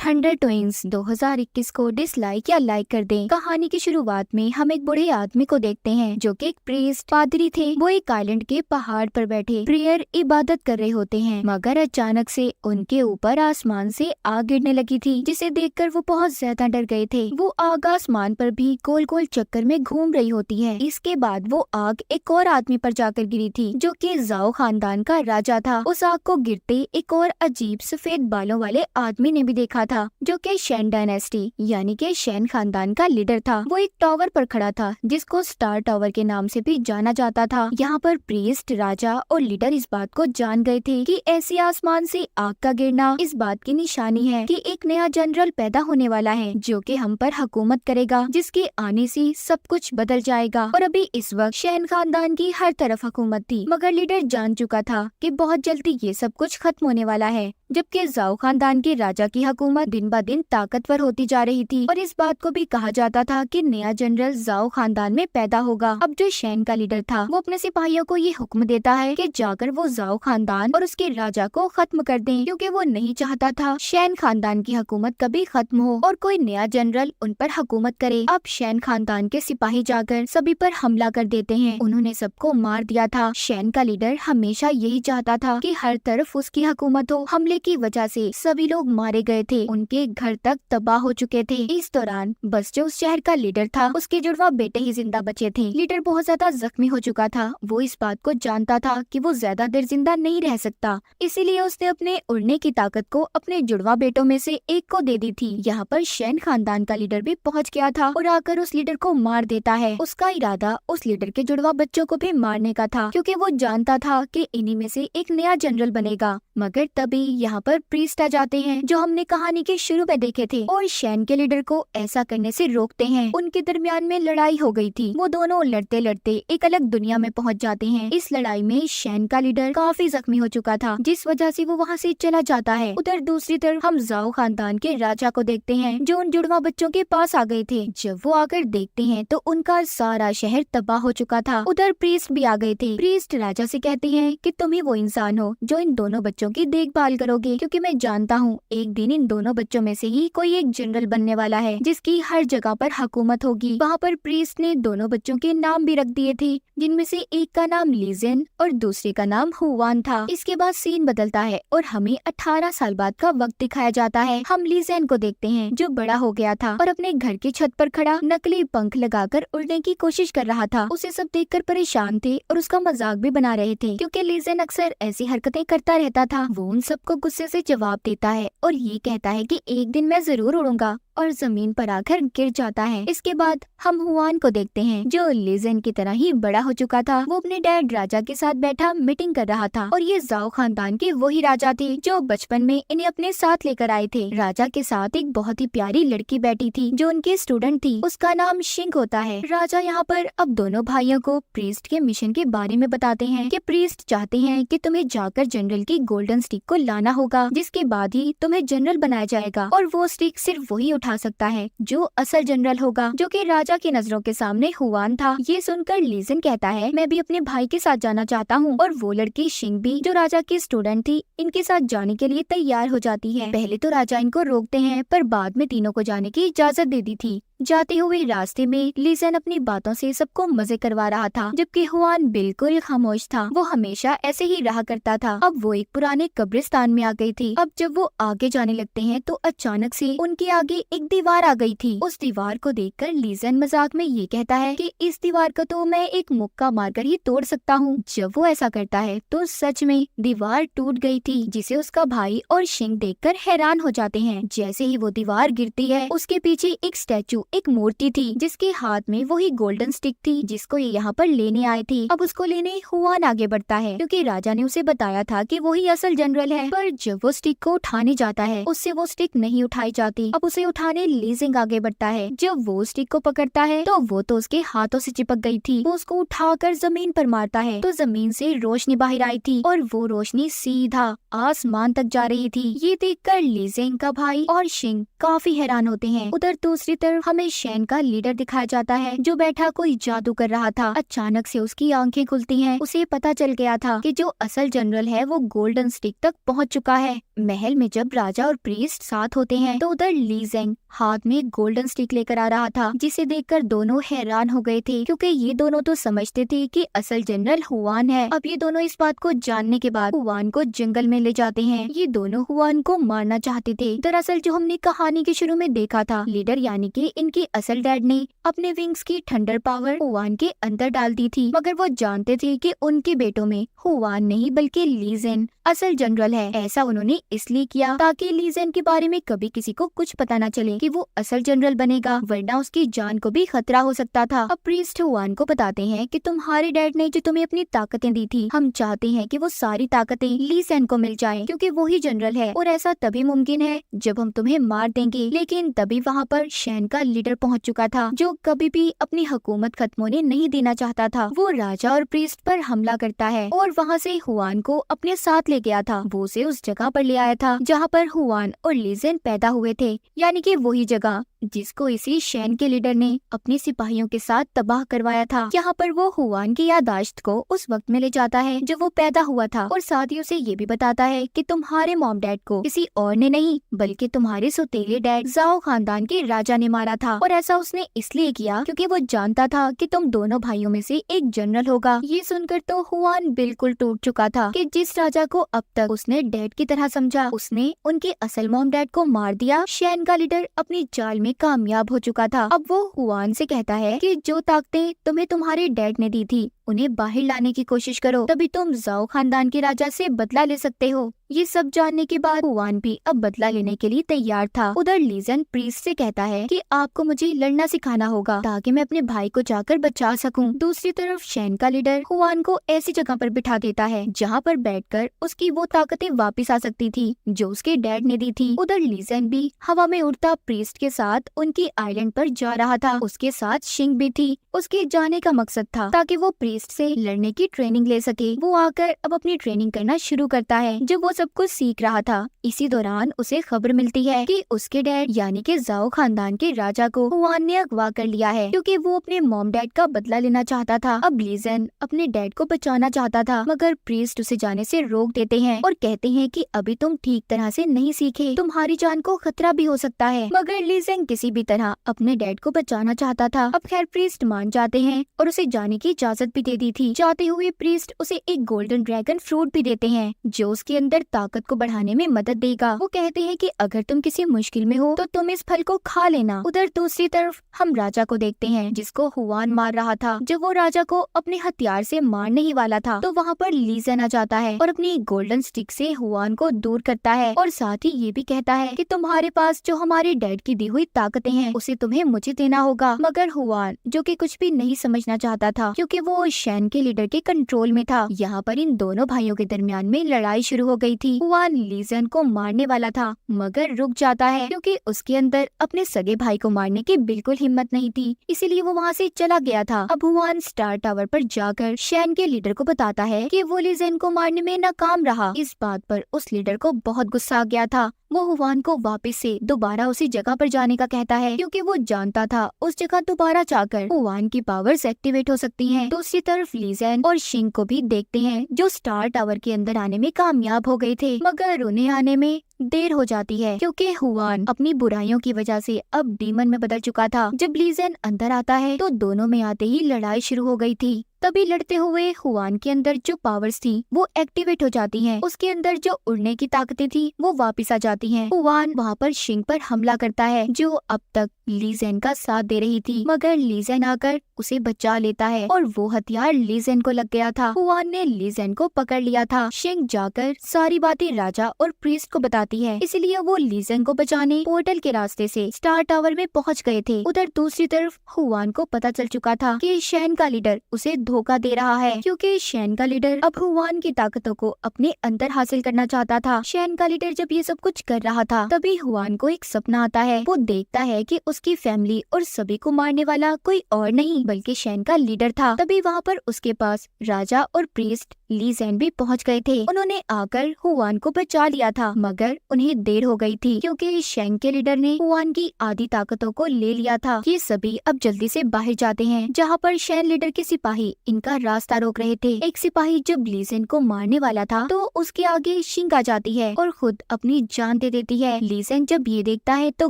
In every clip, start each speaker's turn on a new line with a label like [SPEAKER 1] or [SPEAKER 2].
[SPEAKER 1] Thunder twins 2021 को dislike या like कर दें। कहानी की शुरुआत में हम एक बूढ़े आदमी को देखते हैं जो कि एक प्रीस्ट पादरी थे। वो एक आइलैंड के पहाड़ पर बैठे प्रेयर इबादत कर रहे होते हैं, मगर अचानक से उनके ऊपर आसमान से आग गिरने लगी थी, जिसे देखकर वो बहुत ज्यादा डर गए थे। वो आग आसमान पर भी गोल गोल चक्कर में घूम रही होती है। इसके बाद वो आग एक और आदमी पर जाकर गिरी थी जो कि जाओ खानदान का राजा था। उस आग को गिरते एक और अजीब सफेद बालों वाले आदमी ने भी देखा था जो कि शैन डायनेस्टी यानी कि शैन खानदान का लीडर था। वो एक टावर पर खड़ा था जिसको स्टार टावर के नाम से भी जाना जाता था। यहाँ पर प्रीस्ट, राजा और लीडर इस बात को जान गए थे कि ऐसी आसमान से आग का गिरना इस बात की निशानी है कि एक नया जनरल पैदा होने वाला है जो कि हम पर हुकूमत करेगा, जिसके आने से सब कुछ बदल जाएगा। और अभी इस वक्त शैन खानदान की हर तरफ हुकूमत थी, मगर लीडर जान चुका था कि बहुत जल्दी ये सब कुछ खत्म होने वाला है। जबकि जाओ खानदान के राजा की हुकूमत दिन ब दिन ताकतवर होती जा रही थी और इस बात को भी कहा जाता था कि नया जनरल जाओ खानदान में पैदा होगा। अब जो शैन का लीडर था वो अपने सिपाहियों को ये हुक्म देता है कि जाकर वो जाओ खानदान और उसके राजा को खत्म कर दें, क्योंकि वो नहीं चाहता था शैन खानदान की हुकूमत कभी खत्म हो और कोई नया जनरल उन पर हुकूमत करे। अब शैन खानदान के सिपाही जाकर सभी पर हमला कर देते हैं। उन्होंने सबको मार दिया था। शैन का लीडर हमेशा यही चाहता था कि हर तरफ उसकी हुकूमत हो। हमले की वजह से सभी लोग मारे गए थे, उनके घर तक तबाह हो चुके थे। इस दौरान बस जो उस शहर का लीडर था उसके जुड़वा बेटे ही जिंदा बचे थे। लीडर बहुत ज्यादा जख्मी हो चुका था। वो इस बात को जानता था कि वो ज्यादा देर जिंदा नहीं रह सकता, इसीलिए उसने अपने उड़ने की ताकत को अपने जुड़वा बेटों में से एक को दे दी थी। यहाँ पर शैन खानदान का लीडर भी पहुँच गया था और आकर उस लीडर को मार देता है। उसका इरादा उस लीडर के जुड़वा बच्चों को भी मारने का था, क्योंकि वो जानता था कि इन्हीं में से एक नया जनरल बनेगा। मगर तभी यहाँ पर प्रीस्ट आ जाते हैं जो हमने कहानी के शुरू में देखे थे और शैन के लीडर को ऐसा करने से रोकते हैं। उनके दरमियान में लड़ाई हो गई थी। वो दोनों लड़ते लड़ते एक अलग दुनिया में पहुंच जाते हैं। इस लड़ाई में शैन का लीडर काफी जख्मी हो चुका था, जिस वजह से वो वहाँ से चला जाता है। उधर दूसरी तरफ हम जाओ खानदान के राजा को देखते हैं जो उन जुड़वा बच्चों के पास आ गए थे। जब वो आकर देखते हैं तो उनका सारा शहर तबाह हो चुका था। उधर प्रीस्ट भी आ गए थे। प्रीस्ट राजा से कहते हैं कि तुम ही वो इंसान हो जो इन दोनों बच्चों की देखभाल करोगे, क्योंकि मैं जानता हूँ एक दिन इन दोनों बच्चों में से ही कोई एक जनरल बनने वाला है जिसकी हर जगह पर हुकूमत होगी। वहाँ पर प्रीस्ट ने दोनों बच्चों के नाम भी रख दिए थे, जिनमें से एक का नाम लीजेन और दूसरे का नाम हुआन था। इसके बाद सीन बदलता है और हमें 18 साल बाद का वक्त दिखाया जाता है। हम लीजेन को देखते हैं जो बड़ा हो गया था और अपने घर की छत पर खड़ा नकली पंख लगाकर उड़ने की कोशिश कर रहा था। उसे सब देखकर परेशान थे और उसका मजाक भी बना रहे थे, क्योंकि लीजेन अक्सर ऐसी हरकतें करता रहता था। वो उन सबको गुस्से से जवाब देता है और ये कहता है कि एक दिन मैं जरूर उड़ूंगा, और जमीन पर आकर गिर जाता है। इसके बाद हम हुआन को देखते हैं जो लीजेन की तरह ही बड़ा हो चुका था। वो अपने डैड राजा के साथ बैठा मीटिंग कर रहा था और ये जाओ खानदान के वही राजा थे जो बचपन में इन्हें अपने साथ लेकर आए थे। राजा के साथ एक बहुत ही प्यारी लड़की बैठी थी जो उनकी स्टूडेंट थी। उसका नाम शिंक होता है। राजा यहाँ पर अब दोनों भाइयों को प्रीस्ट के मिशन के बारे में बताते हैं कि प्रीस्ट चाहते हैं कि तुम्हें जाकर जनरल की गोल्डन स्टिक को लाना होगा, जिसके बाद ही तुम्हें जनरल बनाया जाएगा और वो स्टिक सिर्फ वही उठा सकता है जो असल जनरल होगा, जो कि राजा की नजरों के सामने हुआन था। ये सुनकर लीजेन कहता है मैं भी अपने भाई के साथ जाना चाहता हूँ, और वो लड़की शिंग भी जो राजा की स्टूडेंट थी इनके साथ जाने के लिए तैयार हो जाती है। पहले तो राजा इनको रोकते हैं पर बाद में तीनों को जाने की इजाजत दे दी थी। जाते हुए रास्ते में लीजेन अपनी बातों से सबको मजे करवा रहा था, जबकि हुआन बिल्कुल खामोश था। वो हमेशा ऐसे ही रहा करता था। अब वो एक पुराने कब्रिस्तान में आ गई थी। अब जब वो आगे जाने लगते हैं तो अचानक से उनके आगे एक दीवार आ गई थी। उस दीवार को देखकर लीजेन मजाक में ये कहता है कि इस दीवार को तो मैं एक मुक्का मारकर ही तोड़ सकता हूँ। जब वो ऐसा करता है तो सच में दीवार टूट गई थी, जिसे उसका भाई और शिंग देखकर हैरान हो जाते हैं। जैसे ही वो दीवार गिरती है उसके पीछे एक स्टैचू, एक मूर्ति थी जिसके हाथ में वही गोल्डन स्टिक थी जिसको ये यहाँ पर लेने आए थे। अब उसको लेने हुआन आगे बढ़ता है, क्योंकि राजा ने उसे बताया था कि वही असल जनरल है। पर जब वो स्टिक को उठाने जाता है उससे वो स्टिक नहीं उठाई जाती। अब उसे उठाने लीजिंग आगे बढ़ता है। जब वो स्टिक को पकड़ता है तो वो तो उसके हाथों से चिपक गई थी। वो उसको उठाकर जमीन पर मारता है तो जमीन से रोशनी बाहर आई थी और वो रोशनी सीधा आसमान तक जा रही थी। ये देखकर लीजिंग का भाई और शिंग काफी हैरान होते हैं। उधर दूसरी तरफ हमें शैन का लीडर दिखाया जाता है जो बैठा कोई जादू कर रहा था। अचानक से उसकी आंखें खुलती हैं। उसे पता चल गया था कि जो असल जनरल है वो गोल्डन स्टिक तक पहुंच चुका है। महल में जब राजा और प्रीस्ट साथ होते हैं तो उधर ली ज़ेंग हाथ में गोल्डन स्टिक लेकर आ रहा था, जिसे देखकर दोनों हैरान हो गए थे क्योंकि ये दोनों तो समझते थे कि असल जनरल हुआन है। अब ये दोनों इस बात को जानने के बाद हुआन को जंगल में ले जाते हैं। ये दोनों हुआन को मारना चाहते थे। दरअसल जो हमने कहानी के शुरू में देखा था, लीडर यानी कि इनके असल डैड ने अपने विंग्स की थंडर पावर हुआन के अंदर डाल दी थी, मगर वो जानते थे कि उनके बेटों में हुआन नहीं बल्कि ली ज़ेंग असल जनरल है। ऐसा उन्होंने इसलिए किया ताकि ली ज़ेंग के बारे में कभी किसी को कुछ पता न चले कि वो असल जनरल बनेगा, वरना उसकी जान को भी खतरा हो सकता था। अब प्रीस्ट हुआन को बताते हैं कि तुम्हारे डैड ने जो तुम्हें अपनी ताकतें दी थी, हम चाहते हैं कि वो सारी ताकतें ली ज़ेंग को मिल जाएं, क्योंकि वो ही जनरल है और ऐसा तभी मुमकिन है जब हम तुम्हें मार देंगे। लेकिन तभी वहाँ पर शैन का लीडर पहुँच चुका था जो कभी भी अपनी हुकूमत खत्म होने नहीं देना चाहता था। वो राजा और प्रीस्ट पर हमला करता है और वहाँ से हुआन को अपने साथ ले गया था। वो उसे उस जगह पर ले आया था जहाँ पर हुआन और ली ज़ेंग पैदा हुए थे, यानी कि वही जगह जिसको इसी शैन के लीडर ने अपने सिपाहियों के साथ तबाह करवाया था। यहाँ पर वो हुआन की याददाश्त को उस वक्त में ले जाता है जब वो पैदा हुआ था और साथ ही उसे ये भी बताता है कि तुम्हारे मॉम डैड को किसी और ने नहीं बल्कि तुम्हारे सौतेले डैड ज़ाओ खानदान के राजा ने मारा था, और ऐसा उसने इसलिए किया क्योंकि वो जानता था कि तुम दोनों भाइयों में से एक जनरल होगा। ये सुनकर तो हुआन बिल्कुल टूट चुका था कि जिस राजा को अब तक उसने डैड की तरह समझा, उसने उनके असल मॉम डैड को मार दिया। शैन का लीडर अपनी चाल में कामयाब हो चुका था। अब वो हुआन से कहता है कि जो ताकतें तुम्हें तुम्हारे डैड ने दी थी उन्हें बाहर लाने की कोशिश करो, तभी तुम ज़ाओ खानदान के राजा से बदला ले सकते हो। ये सब जानने के बाद हुआन भी अब बदला लेने के लिए तैयार था। उधर ली ज़ेंग प्रीस्ट से कहता है कि आपको मुझे लड़ना सिखाना होगा ताकि मैं अपने भाई को जाकर बचा सकूं। दूसरी तरफ शैन का लीडर हुआन को ऐसी जगह पर बिठा देता है जहां पर बैठकर उसकी वो ताकतें वापस आ सकती थी जो उसके डैड ने दी थी। उधर ली ज़ेंग भी हवा में उड़ता प्रीस्ट के साथ उनकी आइलैंड पर जा रहा था। उसके साथ शिंग भी थी। उसके जाने का मकसद था ताकि वो प्रीस्ट से लड़ने की ट्रेनिंग ले सके। वो आकर अब अपनी ट्रेनिंग करना शुरू करता है। जब वो सब कुछ सीख रहा था, इसी दौरान उसे खबर मिलती है कि उसके डैड यानी कि ज़ाओ खानदान के राजा को हुआन ने अगवा कर लिया है, क्योंकि वो अपने मॉम डैड का बदला लेना चाहता था। अब ली ज़ेंग अपने डैड को बचाना चाहता था, मगर प्रीस्ट उसे जाने से रोक देते हैं और कहते हैं कि अभी तुम ठीक तरह से नहीं सीखे, तुम्हारी जान को खतरा भी हो सकता है। मगर ली ज़ेंग किसी भी तरह अपने डैड को बचाना चाहता था। अब खैर प्रीस्ट मान जाते हैं और उसे जाने की इजाजत भी दे दी थी। जाते हुए प्रीस्ट उसे एक गोल्डन ड्रैगन फ्रूट भी देते हैं जो उसके अंदर ताकत को बढ़ाने में मदद देगा। वो कहते हैं कि अगर तुम किसी मुश्किल में हो तो तुम इस फल को खा लेना। उधर दूसरी तरफ हम राजा को देखते हैं जिसको हुआन मार रहा था। जब वो राजा को अपने हथियार से मारने ही वाला था तो वहाँ पर ली ज़ेंग आ जाता है और अपनी गोल्डन स्टिक से हुआन को दूर करता है और साथ ही ये भी कहता है कि तुम्हारे पास जो हमारे डैड की दी हुई ताकतें हैं उसे तुम्हें मुझे देना होगा। मगर हुआन जो कि कुछ भी नहीं समझना चाहता था क्योंकि वो शैन के लीडर के कंट्रोल में था। यहाँ पर इन दोनों भाइयों के दरमियान में लड़ाई शुरू हो गई थी। हुआन ली ज़ेंग को मारने वाला था मगर रुक जाता है क्योंकि उसके अंदर अपने सगे भाई को मारने की बिल्कुल हिम्मत नहीं थी, इसीलिए वो वहाँ से चला गया था। अब हुआन स्टार टावर पर जाकर शैन के लीडर को बताता है कि वो ली ज़ेंग को मारने में नाकाम रहा। इस बात पर उस लीडर को बहुत गुस्सा आ गया था। वो हुआन को वापस से दोबारा उसी जगह पर जाने का कहता है क्योंकि वो जानता था उस जगह दोबारा जाकर हुआन की पावर्स एक्टिवेट हो सकती हैं। दूसरी तरफ ली ज़ेंग और शिंग को भी देखते हैं जो स्टार टावर के अंदर आने में कामयाब हो गए थे, मगर उन्हें आने में देर हो जाती है क्योंकि हुआन अपनी बुराइयों की वजह से अब डीमन में बदल चुका था। जब ली ज़ेंग अंदर आता है तो दोनों में आते ही लड़ाई शुरू हो गई थी। तभी लड़ते हुए हुआन के अंदर जो पावर्स थी वो एक्टिवेट हो जाती हैं। उसके अंदर जो उड़ने की ताकतें थी वो वापस आ जाती हैं। हुआन वहाँ पर शिंग पर हमला करता है जो अब तक ली ज़ेंग का साथ दे रही थी, मगर ली ज़ेंग आकर उसे बचा लेता है और वो हथियार ली ज़ेंग को लग गया था। हुआन ने ली ज़ेंग को पकड़ लिया था। शिंग जाकर सारी बातें राजा और प्रीस्ट को बताती है, इसलिए वो ली ज़ेंग को बचाने पोर्टल के रास्ते से स्टार टावर में पहुँच गए थे। उधर दूसरी तरफ हुआन को पता चल चुका था कि शैन का लीडर उसे धोखा दे रहा है, क्योंकि शैन का लीडर अब हुआन की ताकतों को अपने अंदर हासिल करना चाहता था। शैन का लीडर जब ये सब कुछ कर रहा था, तभी हुआन को एक सपना आता है। वो देखता है कि उसकी फैमिली और सभी को मारने वाला कोई और नहीं बल्कि शैन का लीडर था। तभी वहाँ पर उसके पास राजा और प्रीस्ट ली ज़ेन भी पहुँच गए थे। उन्होंने आकर हुआन को बचा लिया था, मगर उन्हें देर हो गई थी, क्योंकि शैन के लीडर ने हुआन की आधी ताकतों को ले लिया था। ये सभी अब जल्दी से बाहर जाते हैं, जहाँ पर शैन लीडर के सिपाही इनका रास्ता रोक रहे थे। एक सिपाही जब ली ज़ेन को मारने वाला था, तो उसके आगे शिंग आ जाती है और खुद अपनी जान दे देती है। ली ज़ेन जब ये देखता है तो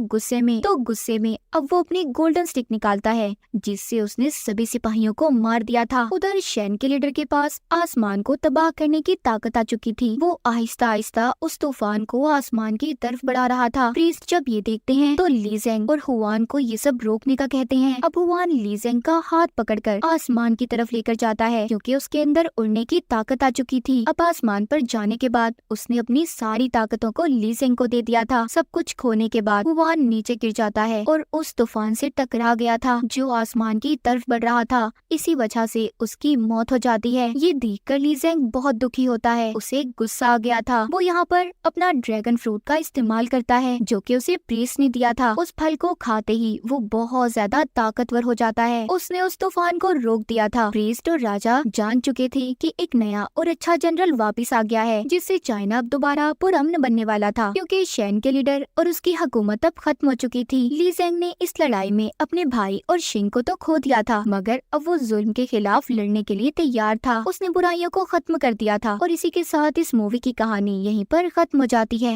[SPEAKER 1] गुस्से में अब वो अपनी गोल्डन स्टिक निकालता है, जिससे उसने सभी सिपाहियों को मार दिया था। उधर शैन के लीडर के पास आसमान को तबाह करने की ताकत आ चुकी थी। वो आहिस्ता आहिस्ता उस तूफान को आसमान की तरफ बढ़ा रहा था। प्रीस्ट जब ये देखते हैं तो ली ज़ेन और हुआन को ये सब रोकने का कहते हैं। अब हुआन ली ज़ेन का हाथ पकड़कर आसमान की तरफ लेकर जाता है, क्योंकि उसके अंदर उड़ने की ताकत आ चुकी थी। अब आसमान पर जाने के बाद उसने अपनी सारी ताकतों को ली ज़ेन को दे दिया था। सब कुछ खोने के बाद हुआन नीचे गिर जाता है और उस तूफान से टकरा गया था जो आसमान की तरफ बढ़ रहा था। इसी वजह से उसकी मौत हो जाती है। ये देखकर ली ज़ेन बहुत दुखी होता है। उसे गुस्सा आ गया था। वो यहाँ पर अपना ड्रैगन फ्रूट का इस्तेमाल करता है, जो कि उसे प्रीस्ट ने दिया था। उस फल को खाते ही वो बहुत ज्यादा ताकतवर हो जाता है। उसने उस तूफान को रोक दिया था। प्रीस्ट और राजा जान चुके थे कि एक नया और अच्छा जनरल वापिस आ गया है, जिससे चाइना अब दोबारा पुरअमन बनने वाला था, क्योंकि शैन के लीडर और उसकी हुकूमत अब खत्म हो चुकी थी। ली ज़ेन ने इस लड़ाई में अपने भाई और शिंग को तो खो दिया था, मगर अब वो जुल्म के खिलाफ लड़ने के लिए तैयार था। उसने बुराइयों को खत्म कर दिया था। और इसी के साथ इस मूवी की कहानी यहीं पर खत्म हो जाती है।